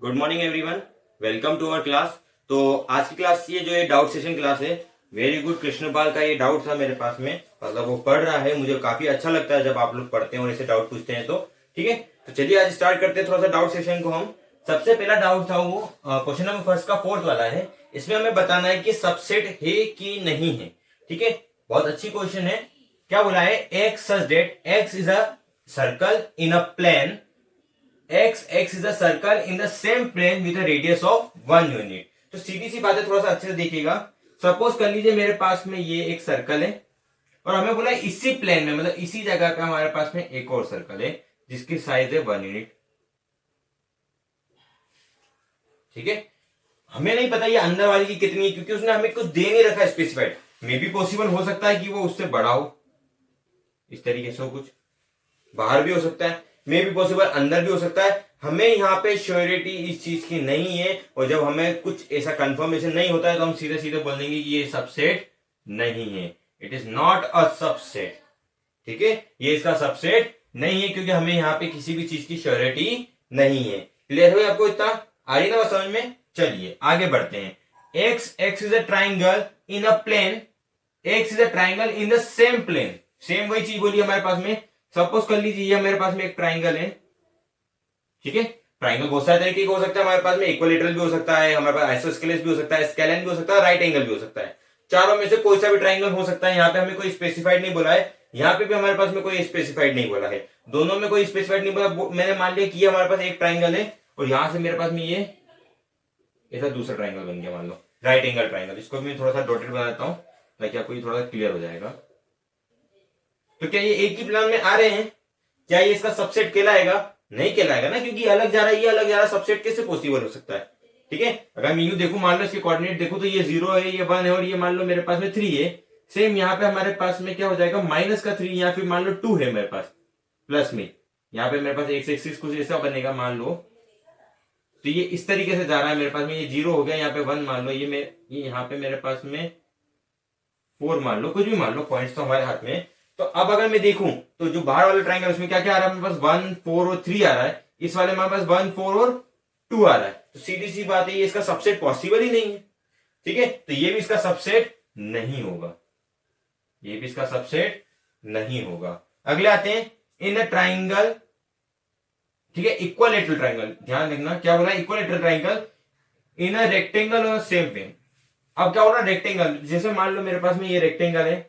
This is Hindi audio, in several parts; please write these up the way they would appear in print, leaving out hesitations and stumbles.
Good morning everyone, welcome to our class. तो आज की क्लास ये जो है डाउट सेशन क्लास है। वेरी गुड, कृष्णपाल का ये डाउट था मेरे पास में, मतलब वो पढ़ रहा है। मुझे काफी अच्छा लगता है जब आप लोग पढ़ते हैं और ऐसे डाउट पूछते हैं। तो ठीक है, तो चलिए आज स्टार्ट करते हैं थोड़ा सा डाउट सेशन को। हम सबसे पहला डाउट था वो क्वेश्चन नंबर फर्स्ट का फोर्थ वाला है। इसमें हमें बताना है कि सबसेट है कि नहीं है। ठीक है, बहुत अच्छी क्वेश्चन है। क्या बोला है, x such that x is a circle in a plane x is a circle in the same plane with a radius of 1 unit. तो सीधी सी बात है, थोड़ा सा अच्छे से देखिएगा। सपोज कर लीजिए मेरे पास में ये एक सर्कल है और हमें बोला इसी प्लेन में, मतलब इसी जगह पे हमारे पास में एक और सर्कल है जिसकी साइज है 1 यूनिट। ठीक है, हमें नहीं पता ये अंदर वाली की कितनी है क्योंकि उसने हमें कुछ दे नहीं रखा स्पेसिफाइड। मे भी पॉसिबल हो सकता है कि वो उससे बड़ा हो, इस तरीके से हो, कुछ बाहर भी हो सकता है, मे भी पॉसिबल अंदर भी हो सकता है। हमें यहाँ पे श्योरिटी इस चीज की नहीं है, और जब हमें कुछ ऐसा कंफर्मेशन नहीं होता है तो हम सीधे सीधे बोल देंगे कि ये सबसेट नहीं है। It is not a subset. ठीक है, ये इसका सबसेट नहीं है क्योंकि हमें यहाँ पे किसी भी चीज की श्योरिटी नहीं है। क्लियर हो आपको? इतना आ रही ना बात समझ में? चलिए आगे बढ़ते हैं। X is a triangle in a plane, x is a triangle in the same plane. Same वही चीज बोली हमारे पास में। सपोज कर लीजिए ये मेरे पास में एक ट्राइंगल है। ठीक है, ट्राइंगल बहुत सारे तरीके का हो सकता है हमारे पास में। इक्विलेटरल भी हो सकता है, हमारे पास आइसोस्केलेस भी हो सकता है, स्केलेन भी हो सकता है, राइट एंगल भी हो सकता है। चारों में से कोई सा भी ट्राइंगल हो सकता है। यहाँ पे हमें कोई स्पेसिफाइड नहीं बोला है, यहाँ पे भी हमारे पास में कोई स्पेसिफाइड नहीं बोला है। दोनों में कोई स्पेसिफाइड नहीं बोला। मैंने मान लिया कि हमारे पास एक ट्राइंगल है और यहां से मेरे पास में ये ऐसा दूसरा ट्राइंगल बन गया, मान लो राइट एंगल ट्राइंगल। इसको मैं थोड़ा सा डॉटेड बना देता हूं ताकि आपको ये थोड़ा सा क्लियर हो जाएगा। तो क्या ये एक ही प्लान में आ रहे हैं? क्या ये इसका सबसेट कहलाएगा? नहीं कहलाएगा ना, क्योंकि अलग जा रहा है, ये अलग जा रहा है। सबसेट कैसे पॉसिबल हो सकता है? ठीक है, अगर मैं यू देखू, मान लो इसके कोऑर्डिनेट देखो तो ये 0 है, ये 1 है और ये मान लो मेरे पास में 3 है। सेम यहाँ पे हमारे पास में क्या हो जाएगा, माइनस का 3 या फिर मान लो 2 है मेरे पास प्लस में। यहाँ पे मेरे पास एक्स एक्सिस कुछ ऐसा बनेगा मान लो। तो ये इस तरीके से जा रहा है मेरे पास में। ये 0 हो गया, यहाँ पे 1 मान लो, ये यहाँ पे मेरे पास में 4 मान लो, कुछ भी मान लो, पॉइंट्स तो हमारे हाथ में। तो अब अगर मैं देखूं तो जो बाहर वाले ट्राइंगल उसमें क्या क्या आ रहा है, मेरे पास 1 4 और 3 आ रहा है। इस वाले में हमारे पास 1 4 और 2 आ रहा है। तो सीधी सी बात है, ये इसका सबसेट पॉसिबल ही नहीं है। ठीक है, तो ये भी इसका सबसेट नहीं होगा, ये भी इसका सबसेट नहीं होगा। अगले आते हैं, इन अ ट्राइंगल। ठीक है, इक्वलेटरल ट्राइंगल, ध्यान रखना क्या बोला, equilateral triangle in a rectangle और सेम प्लेन। अब क्या हो रहा है, रेक्टेंगल, जैसे मान लो मेरे पास में ये रेक्टेंगल है।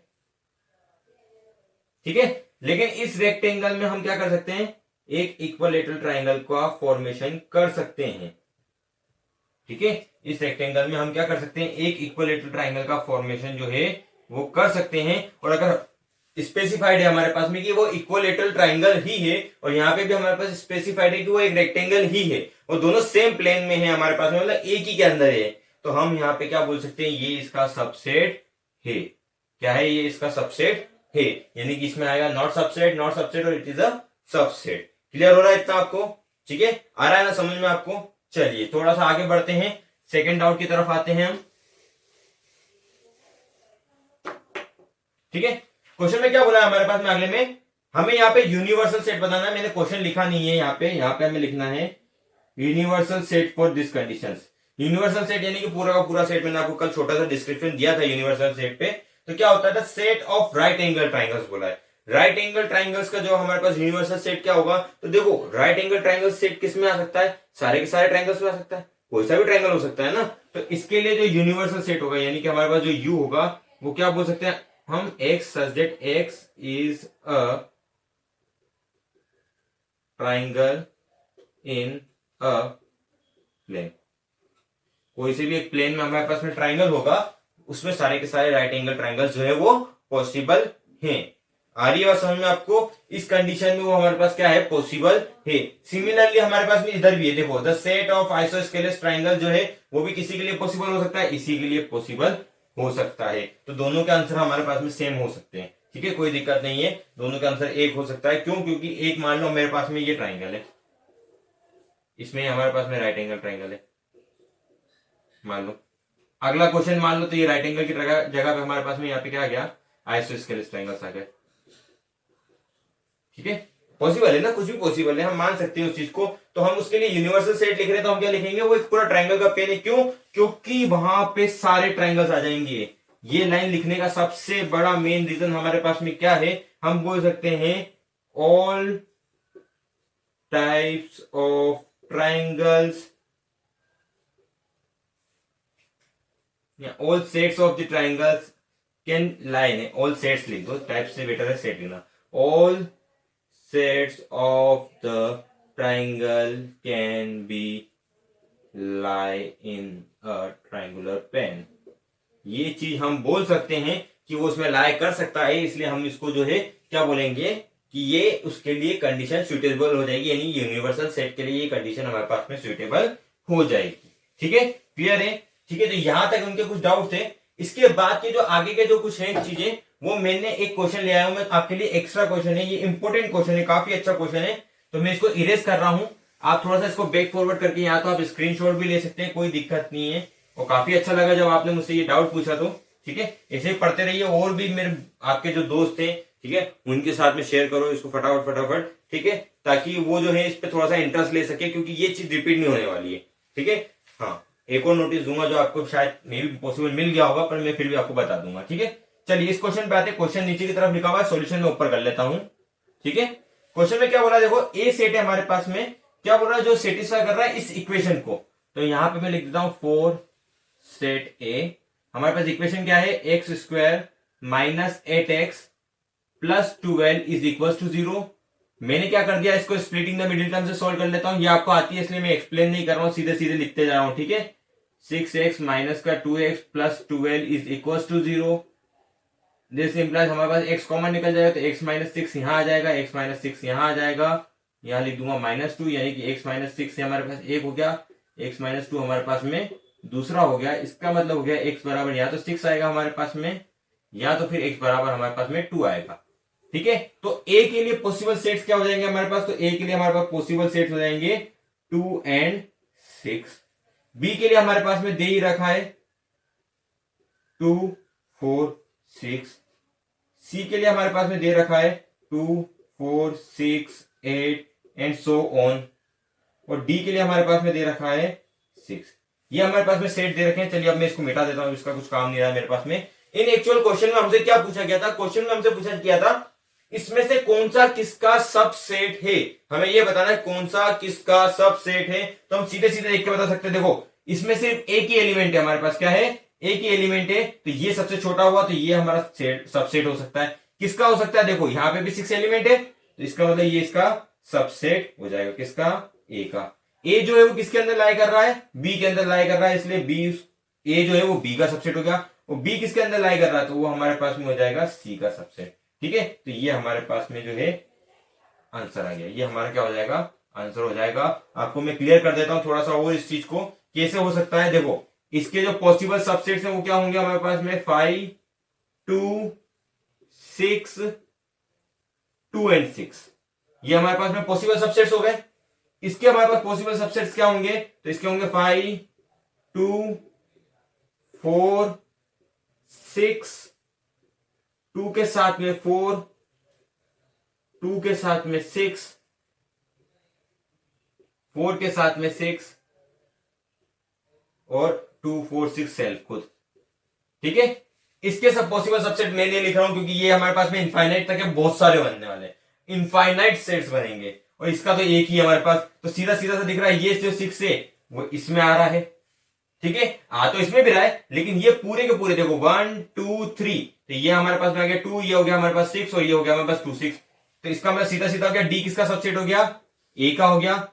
ठीक है, लेकिन इस रेक्टेंगल में हम क्या कर सकते हैं, एक इक्वलेटरल ट्राइंगल का फॉर्मेशन कर सकते हैं। ठीक है, इस रेक्टेंगल में हम क्या कर सकते हैं, एक इक्वलेटरल ट्राइंगल का फॉर्मेशन जो है वो कर सकते हैं। और अगर स्पेसिफाइड है हमारे पास में कि वो इक्वलेटरल ट्राइंगल ही है, और यहाँ पे भी हमारे पास स्पेसिफाइड है कि वो एक रेक्टेंगल ही है, और दोनों सेम प्लेन में है हमारे पास में, मतलब एक ही के अंदर है, तो हम यहाँ पे क्या बोल सकते हैं, ये इसका सबसेट है। क्या है, ये इसका सबसेट है। यानी कि इसमें आएगा नॉट सबसेट, नॉट सबसेट और it is a subset. Clear हो रहा है इतना आपको? ठीक है, आ रहा है ना समझ में आपको? चलिए थोड़ा सा आगे बढ़ते हैं, सेकेंड डाउट की तरफ आते हैं हम। ठीक है, क्वेश्चन में क्या बोला है हमारे पास में, अगले में हमें यहाँ पे यूनिवर्सल सेट बताना है। मैंने क्वेश्चन लिखा नहीं है यहाँ पे हमें लिखना है universal set for this conditions. Universal set यानी कि पूरा का पूरा सेट। मैंने आपको कल छोटा सा डिस्क्रिप्शन दिया था यूनिवर्सल सेट पे। तो क्या होता था, set of right angle triangles बोला है। राइट एंगल ट्राइंगल्स का जो हमारे पास यूनिवर्सल सेट क्या होगा, तो देखो राइट एंगल ट्राइंगल सेट किस में आ सकता है, सारे के सारे ट्राइंगल्स में आ सकता है, कोई सा भी ट्राइंगल हो सकता है ना। तो इसके लिए जो यूनिवर्सल सेट होगा, यानी कि हमारे पास जो यू होगा, वो क्या बोल सकते हैं हम, x such that x is a triangle in a plane. कोई से भी एक प्लेन में हमारे पास में ट्राइंगल होगा, उसमें सारे के सारे राइट एंगल ट्राइंगल जो है वो पॉसिबल हैं। आ रही है बात समझ में आपको? इस कंडीशन में वो हमारे पास क्या है, पॉसिबल है। सिमिलरली हमारे पास में इधर भी है, देखो the set of isosceles triangle जो है वो भी किसी के लिए पॉसिबल हो सकता है, इसी के लिए पॉसिबल हो सकता है। तो दोनों के आंसर हमारे पास में सेम हो सकते हैं। ठीक है, कोई दिक्कत नहीं है, दोनों का आंसर एक हो सकता है। क्यों? क्योंकि एक मान लो मेरे पास में ये ट्राइंगल है, इसमें हमारे पास में राइट एंगल ट्राइंगल है मान लो। अगला क्वेश्चन मान लो तो ये राइट एंगल की जगह पे हमारे पास में यहाँ पे क्या आ गया, आइसोस्केलेस ट्राइंगल्स आ गए। ठीक है, पॉसिबल है ना, कुछ भी पॉसिबल है, हम मान सकते हैं उस चीज को। तो हम उसके लिए यूनिवर्सल सेट लिख रहे हैं, तो हम क्या लिखेंगे, वो एक पूरा ट्राइंगल का पेन है। क्यों? क्योंकि वहां पे सारे ट्राइंगल्स आ जाएंगे। ये लाइन लिखने का सबसे बड़ा मेन रीजन हमारे पास में क्या है, हम बोल सकते हैं ऑल टाइप्स ऑफ ट्राइंगल्स या all sets of the triangles can line है, ऑल सेट्स लिख दो, टाइप से बेटर है सेट लिखना। All sets of the triangle can be lie in a triangular plane. ये चीज हम बोल सकते हैं कि वो उसमें लाई कर सकता है, इसलिए हम इसको जो है क्या बोलेंगे कि ये उसके लिए कंडीशन सुटेबल हो जाएगी, यानी यूनिवर्सल सेट के लिए ये कंडीशन हमारे पास में सुटेबल हो जाएगी। ठीक है, क्लियर है? ठीक है, तो यहां तक उनके कुछ डाउट थे। इसके बाद के जो आगे के जो कुछ है चीजें, वो मैंने एक क्वेश्चन ले आया हूं मैं आपके लिए, एक्स्ट्रा क्वेश्चन है, ये इंपॉर्टेंट क्वेश्चन है, काफी अच्छा क्वेश्चन है। तो मैं इसको इरेज कर रहा हूं, आप थोड़ा सा इसको बैक फॉरवर्ड करके यहाँ तो आप स्क्रीनशॉट भी ले सकते हैं, कोई दिक्कत नहीं है। और काफी अच्छा लगा जब आपने मुझसे ये डाउट पूछा तो। ठीक है, ऐसे पढ़ते रहिए, और भी मेरे आपके जो दोस्त थे, ठीक है, उनके साथ में शेयर करो इसको फटाफट फटाफट। ठीक है, ताकि वो जो है इस पे थोड़ा सा इंटरेस्ट ले सके, क्योंकि ये चीज रिपीट नहीं होने वाली है। ठीक है, हाँ, एक और नोटिस दूंगा जो आपको शायद मे भी पॉसिबल मिल गया होगा, पर मैं फिर भी आपको बता दूंगा। ठीक है, चलिए इस क्वेश्चन पे आते हैं। क्वेश्चन नीचे की तरफ लिखा हुआ है, सॉल्यूशन में ऊपर कर लेता हूं। ठीक है, क्वेश्चन में क्या बोला, देखो ए सेट है हमारे पास में, क्या बोल रहा है, जो सेटिस्फाई कर रहा है इस इक्वेशन को। तो यहां पे मैं लिख देता हूं फॉर सेट ए, हमारे पास इक्वेशन क्या है, x square minus 8x plus 12 is equal to 0। मैंने क्या कर दिया, इसको स्प्लिटिंग द मिडिल टर्म से सॉल्व कर लेता हूं, ये आपको आती है इसलिए मैं एक्सप्लेन नहीं कर रहा हूं, सीधे सीधे लिखते जा रहा हूं। ठीक है, 6x माइनस का 2x plus 12 is equal to 0। This implies हमारे पास x कॉमन निकल जाएगा, तो x माइनस 6 यहां आ जाएगा, x माइनस 6 यहां आ जाएगा, यहां लिख दूंगा -2, यानी कि x माइनस 6 से हमारे पास एक हो गया, x माइनस 2 हमारे पास में दूसरा हो गया। इसका मतलब हो गया x बराबर या तो 6 आएगा हमारे पास में, या तो फिर x बराबर हमारे पास में 2 आएगा। ठीक है, तो a के लिए पॉसिबल सेट्स क्या हो जाएंगे हमारे पास, तो a के लिए हमारे पास पॉसिबल सेट्स हो जाएंगे 2 and 6। b के लिए हमारे पास में दे ही रखा है 2, 4, 6। c के लिए हमारे पास में दे रखा है 2, 4, 6, 8 एंड सो ऑन। और d के लिए हमारे पास में दे रखा है 6। ये हमारे पास में सेट दे रखे हैं। चलिए अब मैं इसको मिटा देता हूं, इसका कुछ काम नहीं रहा मेरे पास में। इन एक्चुअल क्वेश्चन में हमसे क्या पूछा गया था, क्वेश्चन में हमसे पूछा गया था इसमें से कौन सा किसका सबसेट है, हमें यह बताना है कौन सा किसका सबसेट है। तो हम सीधे सीधे देख के बता सकते हैं, देखो इसमें सिर्फ एक ही एलिमेंट है हमारे पास, क्या है, एक ही एलिमेंट है, तो ये सबसे छोटा हुआ, तो ये हमारा सबसेट हो सकता है। किसका हो सकता है, देखो यहां पे भी 6 एलिमेंट है, तो इसका मतलब ये इसका सबसेट हो जाएगा, किसका, ए का। ए जो है वो किसके अंदर लाई कर रहा है, बी के अंदर लाई कर रहा है, इसलिए बी, ए जो है वो बी का सबसेट हो गया। और बी किसके अंदर लाई कर रहा है, तो वो हमारे पास में हो जाएगा सी का सबसेट। ठीक है, तो ये हमारे पास में जो है आंसर आ गया, ये हमारा क्या हो जाएगा, आंसर हो जाएगा। आपको मैं क्लियर कर देता हूं थोड़ा सा और इस चीज को कैसे हो सकता है। देखो इसके जो पॉसिबल सबसेट्स हैं वो क्या होंगे हमारे पास में, 5, 2, 6, 2 and 6, ये हमारे पास में पॉसिबल सबसेट्स हो गए। इसके हमारे पास पॉसिबल सबसेट्स क्या होंगे, तो इसके होंगे 5, 2, 4, 6, 2 के साथ में 4, 2 के साथ में 6, 4 के साथ में 6 और 2, 4, 6 सेल्फ खुद। ठीक है, इसके सब पॉसिबल सबसेट मैं नहीं लिख रहा हूं क्योंकि ये हमारे पास में इनफाइनाइट तक है, बहुत सारे बनने वाले हैं, इनफाइनाइट सेट्स बनेंगे, और इसका तो एक ही है हमारे पास, तो सीधा सीधा सा दिख रहा है, ये जो 6 है वो इसमें आ रहा है। ठीक है, आ तो इसमें भी रहा है, लेकिन ये पूरे के पूरे देखो 1, 2, 3, तो ये हमारे पास में आ गया 2, ये हो गया हमारे पास 6 और ये हो गया हमारे पास 2, 6। तो इसका मतलब सीधा सीधा हो गया, डी किसका सबसेट हो गया, ए का हो गया।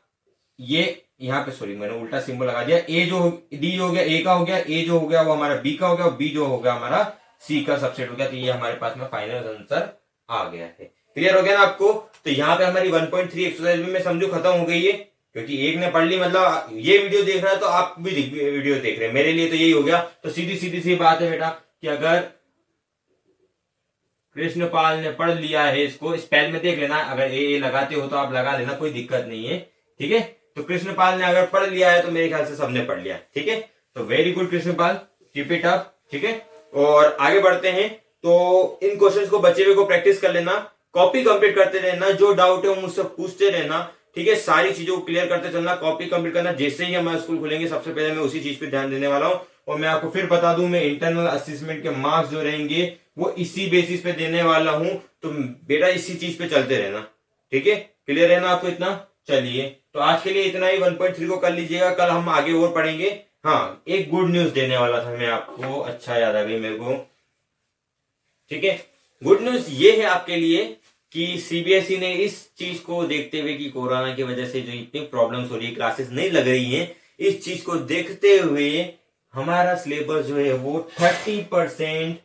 ये यहाँ पे सॉरी मैंने उल्टा सिंबल लगा दिया, ए जो डी जो हो गया ए का हो गया, ए जो हो गया वो हमारा बी का हो गया, और बी जो हो गया हमारा सी का सबसेट हो गया। तो ये हमारे पास में फाइनल आंसर आ गया है। क्लियर हो गया ना आपको। तो यहाँ पे हमारी 1.3 एक्सरसाइज में मैं समझो खत्म हो गई है, क्योंकि एक ने पढ़ ली, मतलब ये वीडियो देख रहा है तो आप भी वीडियो देख रहे हैं, मेरे लिए तो यही हो गया। तो सीधी सीधी सी बात है बेटा कि अगर कृष्णपाल ने पढ़ लिया है, इसको स्पेल में देख लेना, अगर ए लगाते हो तो आप लगा लेना, कोई दिक्कत नहीं है। ठीक है, तो कृष्णपाल ने अगर पढ़ लिया है तो मेरे ख्याल से सबने पढ़ लिया। ठीक है, तो very good Krishnapal, keep it up. ठीक है, और आगे बढ़ते हैं। तो इन क्वेश्चंस को बचे हुए को प्रैक्टिस कर लेना, कॉपी कंप्लीट करते रहना, जो डाउट है वो मुझसे पूछते रहना, ठीक है। सारी चीजों को क्लियर करते चलना, कॉपी कंप्लीट करना। जैसे ही हमारे स्कूल खुलेंगे सबसे पहले मैं उसी चीज पे ध्यान देने वाला हूँ। और मैं आपको फिर बता दूं, मैं इंटरनल असेसमेंट के मार्क्स जो रहेंगे वो इसी बेसिस पे देने वाला हूं। तो बेटा इसी चीज पे चलते रहना, ठीक है। क्लियर है ना आपको इतना? चलिए, तो आज के लिए इतना ही। 1.3 को कर लीजिएगा, कल हम आगे और पढ़ेंगे। हाँ, एक गुड न्यूज देने वाला था मैं आपको, अच्छा याद आ गई मेरे को, ठीक है। गुड न्यूज ये है आपके लिए कि सीबीएसई ने इस चीज को देखते हुए कि कोरोना की वजह से जो इतनी प्रॉब्लम्स हो रही है, क्लासेस नहीं लग रही हैं, इस चीज को देखते हुए हमारा सिलेबस जो है वो 30%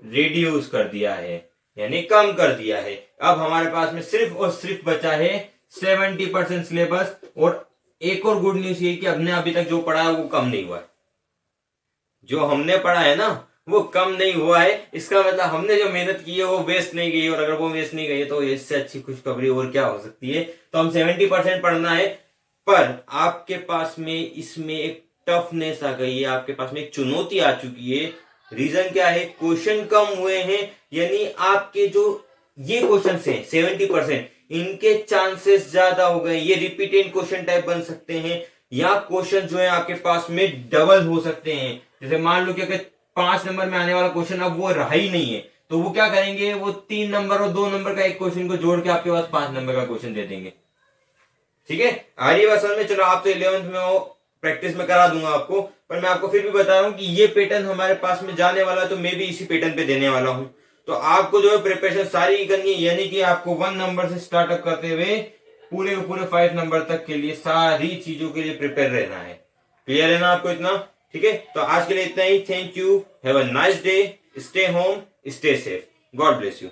रिड्यूस कर दिया है, यानी कम कर दिया है। अब हमारे पास में सिर्फ और सिर्फ बचा है 70% सिलेबस। और एक और गुड न्यूज ये कि हमने अभी तक जो पढ़ा है वो कम नहीं हुआ है। जो हमने पढ़ा है ना वो कम नहीं हुआ है। इसका मतलब हमने जो मेहनत की है वो वेस्ट नहीं गई। और अगर वो वेस्ट नहीं गई तो इससे अच्छी खुशखबरी और क्या हो सकती है। तो हम 70% पढ़ना है, पर आपके पास में इसमें एक टफनेस आ गई है, आपके पास में एक चुनौती आ चुकी है। रीजन क्या है? क्वेश्चन कम हुए हैं, यानी आपके जो ये क्वेश्चन हैं 70%, इनके चांसेस ज्यादा हो गए। ये रिपीटेड क्वेश्चन टाइप बन सकते हैं, या क्वेश्चन जो है आपके पास में डबल हो सकते हैं। जैसे मान लो कि अगर 5 नंबर में आने वाला क्वेश्चन अब वो रहा ही नहीं है, तो वो क्या करेंगे, वो 3 नंबर और 2 नंबर का एक क्वेश्चन को जोड़ के आपके पास 5 नंबर का क्वेश्चन दे देंगे, ठीक है। आ रही बात समझ में? चलो, आप तो 11th में हो, प्रैक्टिस में करा दूंगा आपको, पर मैं आपको फिर भी बता रहा हूं कि ये पैटर्न हमारे पास में जाने वाला है, तो मैं भी इसी पैटर्न पे देने वाला हूं। तो आपको जो है प्रिपरेशन सारी करनी है, यानी कि आपको 1 नंबर से स्टार्टअप करते हुए पूरे 5 नंबर तक के लिए सारी चीजों के लिए प्रिपेयर रहना है। क्लियर है ना आपको इतना? ठीक है, तो आज के लिए इतना ही। Thank you, have a nice day, stay home, stay safe, God bless you.